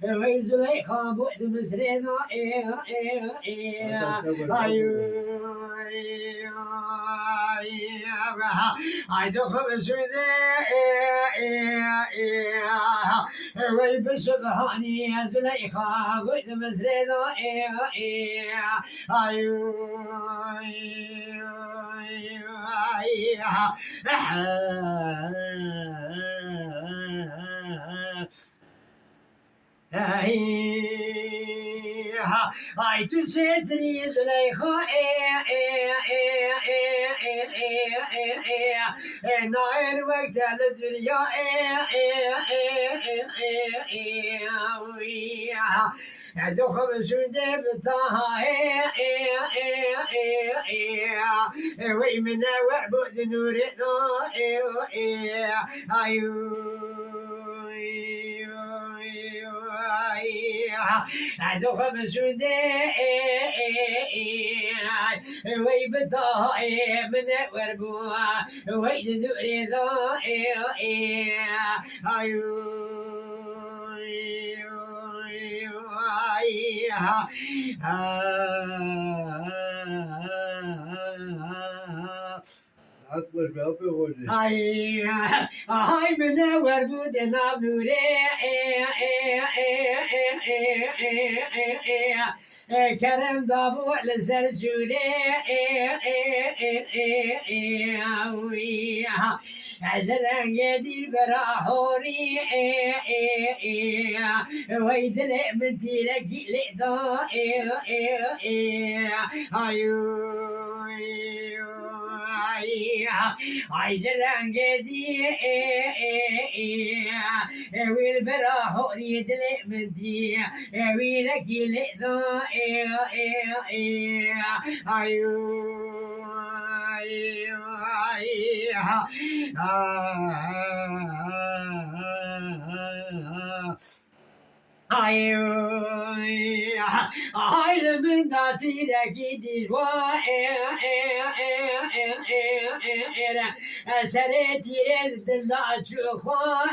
ويز ليخا بعد مسرنا I don't have a sweet ويبش بهاني زليخا بعد مسرنا I to say trees like and I work tell it to you I don't have a soon day but wait a minute what but the new I don't have a soon day wait but the minute where boy wait to do it Akmış be yapıyor hoca. I never would enough to Kerem dabu lezer jüle Ezren yedir berahori Veydile mentile gile da Ayzeren gedi Evil berahori dile menti Evile gile da Ayrımın da dile gidir var Esere diren dilla çuha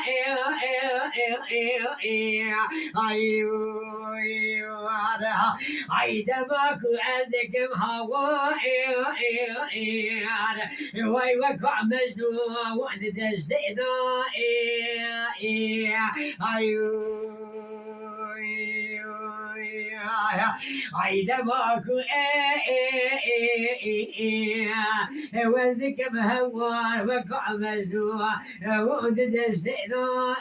Ay demek eldekim hava Vay vaka mecnun Vani dezdeyda I demak وردك بهوار وقع مجنوع وعد دستنا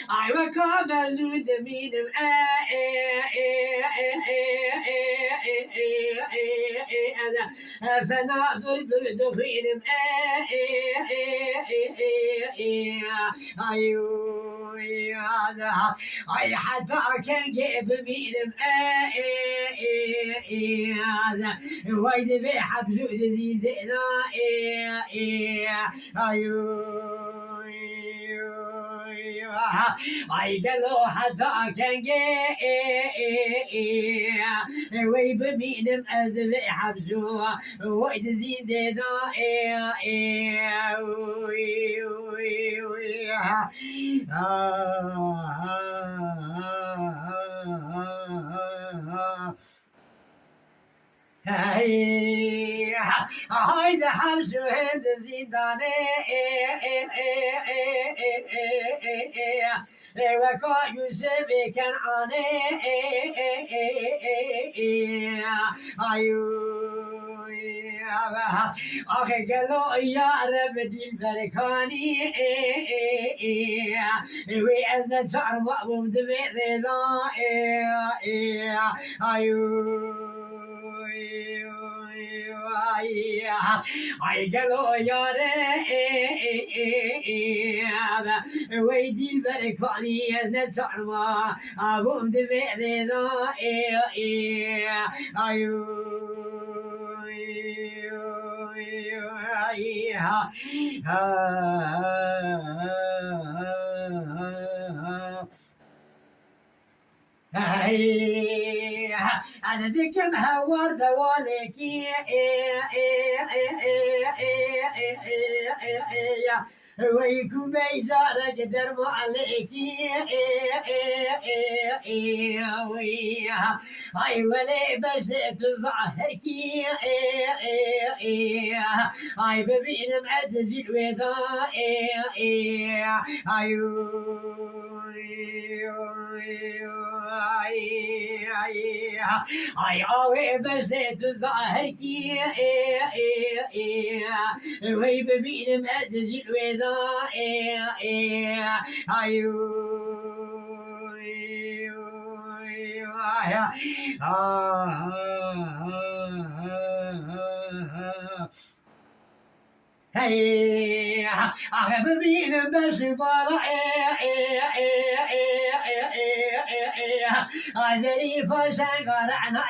I will come and do the meaning فانا بلبل دخيلم اي حتى كان جيب ميلم وايد بيحب زود زيدنا I get low حتى كان جيب ويبمينم as the حبسوا وايد زيدنا هايدا حبس وهند زيداني وكا يوسف كان عني آخه قالوا يا رب دي البركاني وإذن شعر مأموم دمي رضا I get all your ويدي البركاني نتعلم أبوم دمي أنا ذيك مهور دوالكي ويكون بيجار قدر عليكي هاي ولي بس تظهركي هاي ببين معدز الوضاء هاي اوي بس تظهركي وي ببين معدز الوضاء هي أغبين بس برا أزري فشقرعنا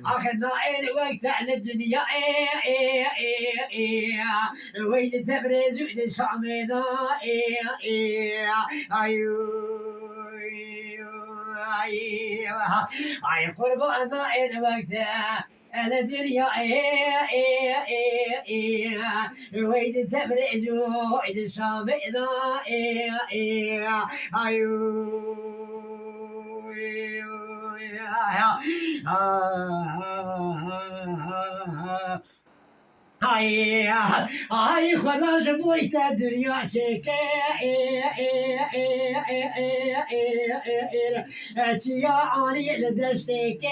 أخذنا الوقت على الدنيا ويل تبرز للشعمذا أي قربانا الوقت على الدنيا ويل تبرز للشعمذا هاي خلاص بويت الدنيا شكا يا علي لدستك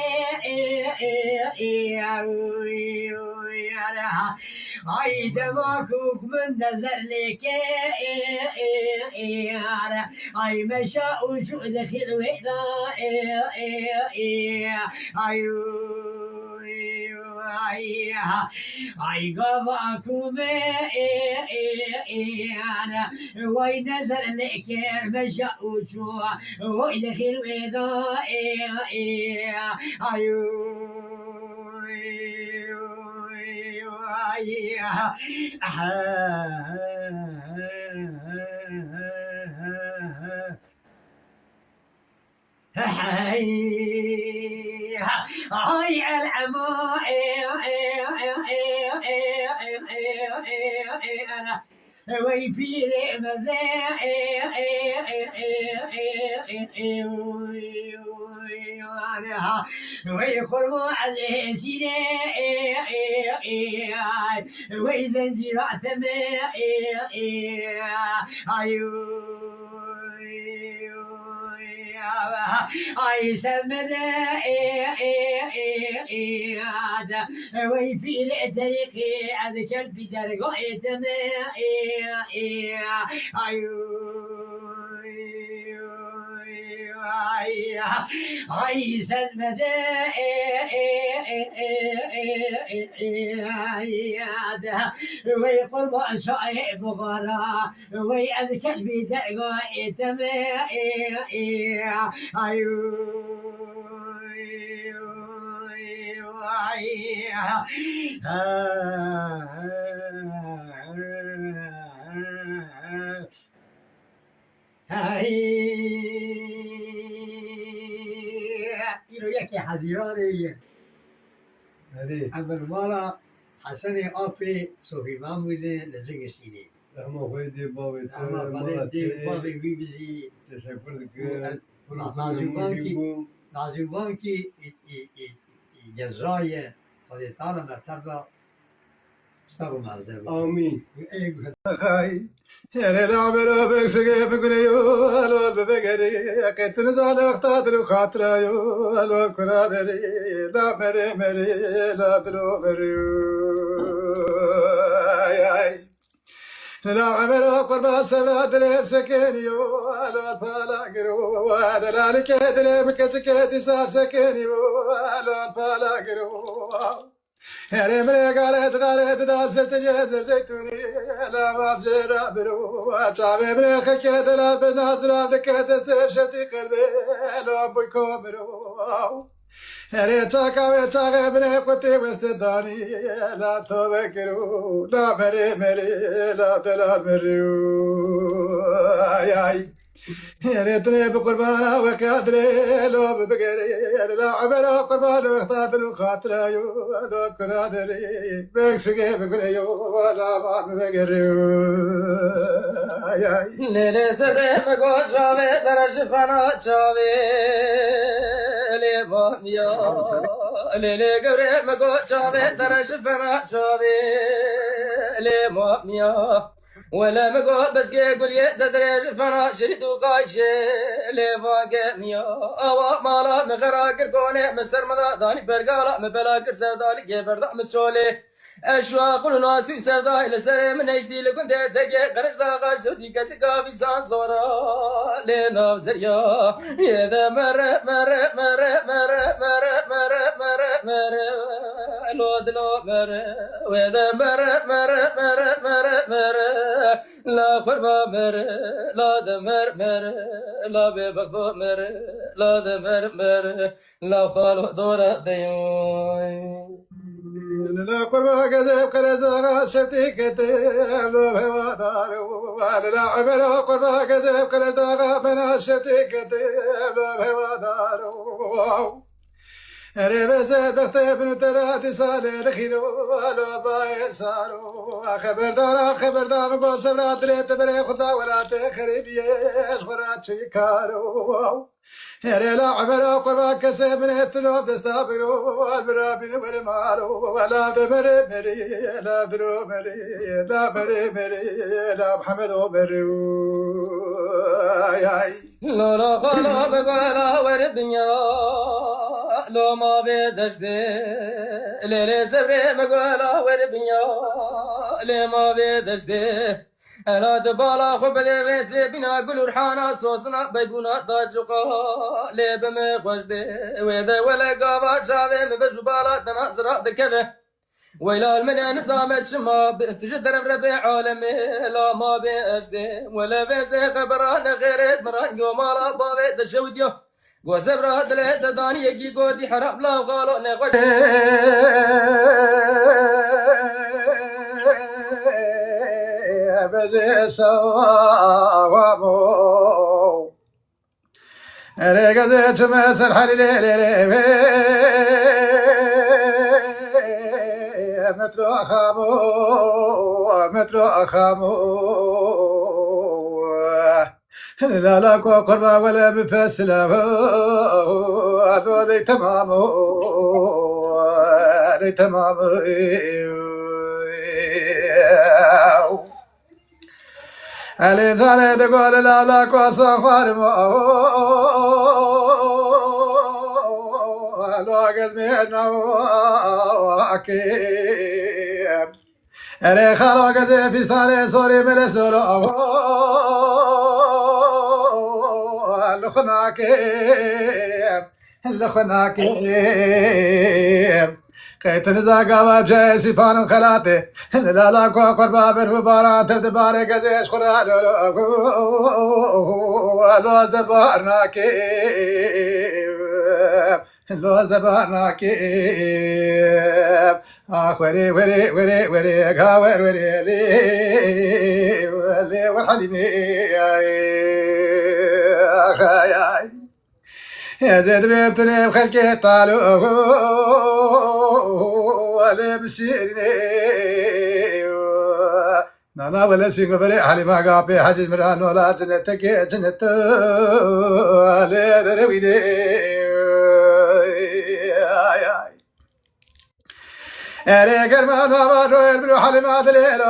هاي دماغك من نظر لك هاي مشاء وشو دخل وحدا أي قباكم وي نزل لك مشى وشوع وي دخل ويضا هاي العماء ويبير مزاع ويقرب عليه سينا ويزنجر عتماء أي سمد ويفي الطريق أذكر بدرجة دماء أي سمد ويقرب صاحب غرا ويأذكر بدرجة دماء يا حزيراني أما المرة حسني أبي صوفي مامودين لزق سيني أما خويدي بابي أما بلدي بابي بيبزي نازوبانكي جزايا قد تعالى ما ترضى استغفر مع الزوج آمين خاي يا لا برا بكسك بكنيو الو ببغري كنت نزال اختادر خاطر يو الو كدادري لا مري مري لا دلو مري لا عمرو قرب سبا دل سكنيو الو فلاغرو لا لك دل بكسك تساب سكنيو الو فلاغرو هري مري قالت دازت جزر زيتوني لا ما بزرا برو صابي مري خكيت لا بنازرا دكت استفشتي قلبي لا بوي كومرو هري تشاكا وتشاكا بني قطي وستداني لا تذكروا لا مري مري لا تلا مريو ياي ريتني بقربانا وكادري لو ببقري لا عمرو قربان وقتاد الخاطر يو لو كدادري بكسكي بقريو ولا ما ببقري ياي ليلي سبري مقود شابي برشفنا شابي لي ماميا ليلي قبري مقود شابي برشفنا شابي لي ماميا ولا مقود بس قول يدري شفنا شريدو قايشي لي فاقميا اوا مالا مغراكر كوني مسر مدا داني برقالا مبلاكر سودالي كيبردا مسولي اشواق الناس في سودا الى سري من اجدي لكنت تجي قرش داغا شودي كاشكا في سان صورا لنا زريا يا مر مر مر مر مر مر مر مر لود لو مر ويا مر مر مر مر مر لا خربا مر لا دمر مر لا ببقو مر لا دمر مر لا خالو دورا ديوي لا قربا كذب كرزاغا شتي كتب لو بهوادارو لا عمرو قربا كذب كرزاغا بنا شتي كتب لو بهوادارو ريبسه دختي بن تراتي صالي رخيلو لو باي سارو خبردار بوسرات ليت بري خدا ولا تخربيش خرات شيكارو لا عمرو قربا كسب من التلو تستابرو البرابين والمارو ولا دمر مري لا درو مري لا مري لا محمد وبرو ياي لا لا خلا بقلا وردنيا لو ما بدشتي ليلي سبري مقلا وردنيا لي ما بدشتي الا دبالا خبلي ويسي بنا قلور حانا صوصنا بيبونا تاجقا لي بمي خوشدي ويدا ولا قابا شابي مبجو بالا تناصرا دكفه ويلا المنى نظام الشماب تجدر بربع عالمي لا ما بيشدي ولا بيزي خبران غيرت مران يوم على بابي تشوديو وزبرا دلت داني يجي قودي حرام لا وغالو نغوش بجي سوامو ريقزي تمسر حليلي مترو أخامو لا لا قربا ولا مفسلا هذول تمامو علي جاني تقول لا قوسا خارمو لوقت منو أكيم أري خلوق زي فيستاني سوري من السلو لخناكيم كيت نزاقا وجه سيفان خلاتي لا قربا بالفباران تبدباري قزيش قرالو لو زبارناكيم وري غاور وري لي والحليمي يا زيد بيبتني بخلقي طالو ولا مسيرني نانا ولا سينغو بري حليمة قابي حجز مران ولا جنتك جنت ولا درويني أري قرمان وابارو يلبرو حليمة دليلو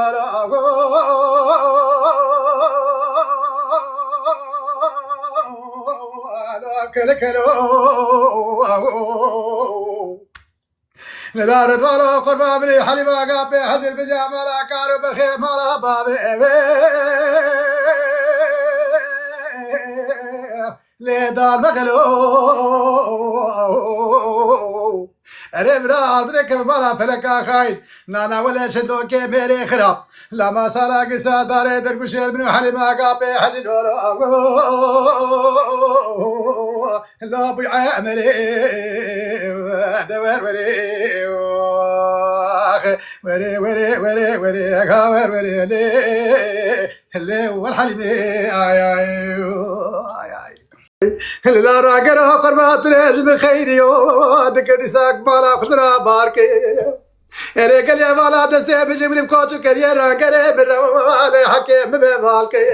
كلكلو لا رد ولا قربا بلي حليمة قابي حزل بجامة لا كارو بالخيم ولا بابي لي دار مغلو رمرا بدك بلا فلك خاين نانا ولا شدو كبير خراب لما سالا قصا دار دربش ابن حليمة قابي حجن لا ابو عامري دور وري وري وري وري وري غاور وري لي والحليمة اي اي لا راقر قربات رجل خيريو دك ساق بالا خضرا باركي ريقل يا بالا دستي بجبري بكوتو كريرا قريب الروالي حكيم ببالكي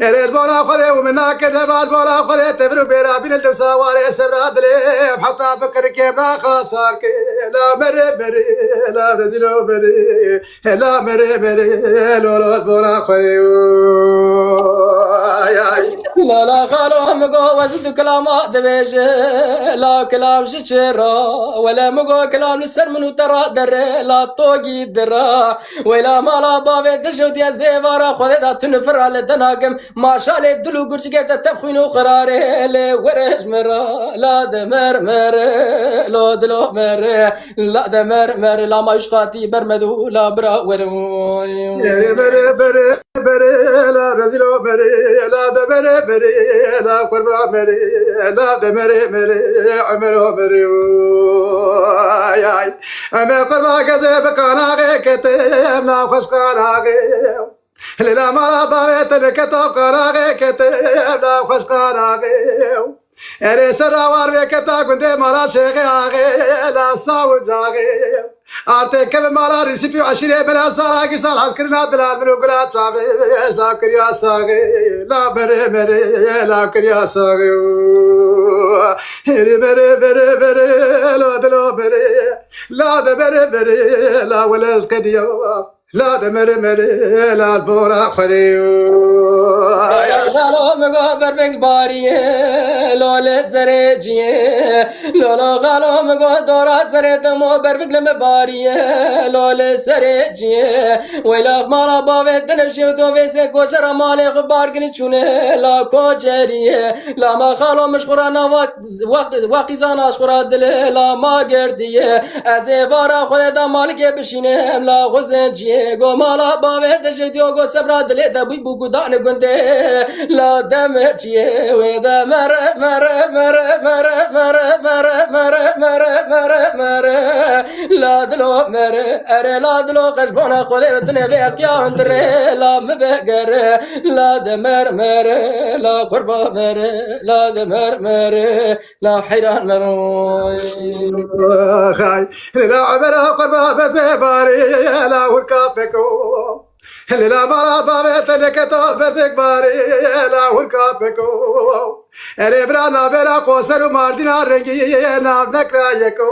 ريد بالا خلي ومنا كذبات بالا خلي تبرو بيرا بين الدوساواري سبراد لي حتى بكر كيبنا خاصاركي لا مري مري لا برزيلو مري لا مري مري لولو بالا خلي لا لا خالو مقو وزد كلام دبيش لا كلام ششرا ولا مقو كلام لسر منو ترى در لا توقي درا ولا مالا بابي دشو دياز بيوارا خودتا تنفر على دناقم ما شاء الله دلو قرش كيتا تخوينو خراري لي ورش مرا لا دمر مر لا دلو مر لا دمر مر لا ما يشقاتي برمدو لا برا وروي بري بري بري لا رزيلو بري لا دمر بري لا قربا بري لا دمر بري عمرو بري ياي اما قربا كذب كانا كتم لا خش كانا لا ما بارت الكتاب كانا كتم لا خش كانا اري سراوار بكتا كنت مالا شيخ اغي لا صاو جاغي ارتك مالا ريسيبي عشرة بلا سالاكي سال عسكرنا دلال منو قلات شابي لا كريا ساغي لا بري بري لا كريا ساغي هري بري بري بري لا دلو بري لا بري بري لا ولا اسكديو لا دمر مري لا البورا خديو خالو مقو بربك باري لول سريجي لولو خالو مقو دورا سريت مو بربك لم باري لول سريجي ويلا مالا بابي دنبشي وتوفيسي كوشرا مالي غبار كنشونه لا كوشري لا ما خالو مشخورانا واقي زانا اشخورا دل لا ما قردي ازي بارا خود دا مالك بشينم لا غزنجي گو مالا باوه دشتیو گو سبرا دلی دبوی بگو دان گنده لا دمر چیه و دمر مر مر مر مر مر مر مر مر مر لا دلو مر اره لا دلو قشبان خوده بتونه بیقیا اندره لا مبگر لا دمر مر لا قربا مر لا دمر مر لا حيران مروي خاي لا عمره قربا بباري لا وركا بكو لا مالا بابت لكتو بردك باري لا وركا بكو اري برانا برا قوسر ماردنا رنگي نام نكرا يكو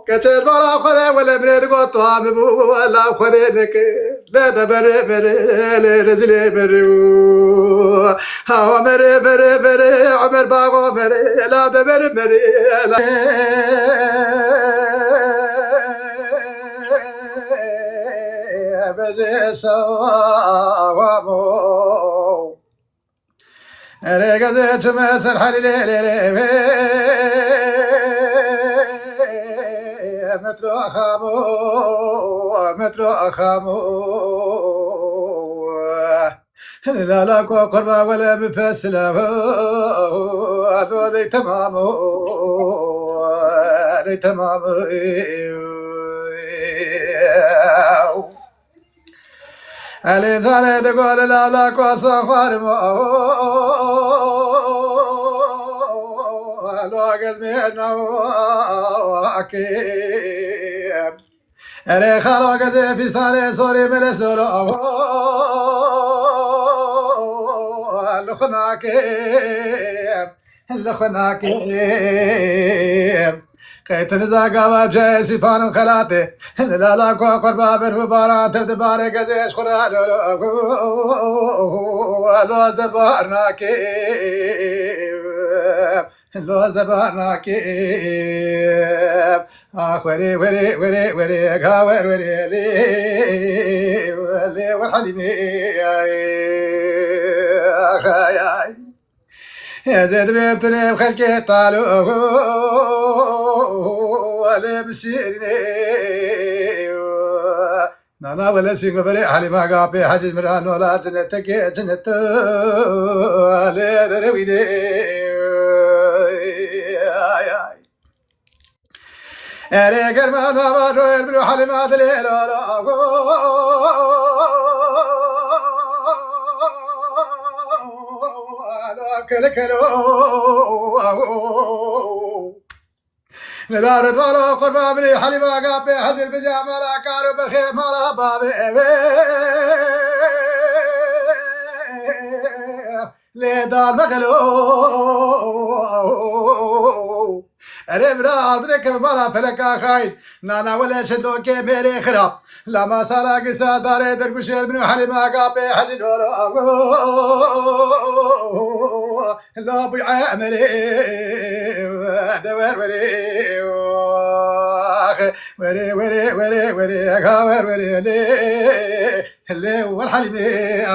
كچر بالا خده ولا مرد گو طعام بو لا خده نك لا دبر بر لا رزل برو ها مر بر بر عمر باغو مر لا دبر مر لا بجسوامو رجعت مسر حليل مترو أخامو لا لا قربا ولا مفسلا هذول تمامو علي جاني تقول لا لا كوسا خارمو لوقت منو أكيم أري خلوق زي فيستاني سوري من السلو لخناكيم كيت نزاقا وجه سيفان خلاته لا لا كو قربا بربارا تدباري قزيش قران لو زبارناكي وري وري وري وري غاور وري لي والحليمي يا زيد بنتني بخلكي طالو ولا مسيرني نانا ولا سينغ بري حالي ما قابي حاجز مران ولا جنتك جنت ولا درويني أري قرما نبار رويل بلو حالي ما دليل ولا كلكلو لا رد ولا قربا بلي حلي ما قابي حزل بجامع لا كارو بالخير ما لا بابي لي دار مغلو رمرار بدك بلا فلكا خاين نانا ولا شدوكي ميري خراب لا ما سالا قسا داري درقش ابن حلي ما قابي حزل ولا لا بي عامري دور وري وري لي والحليمي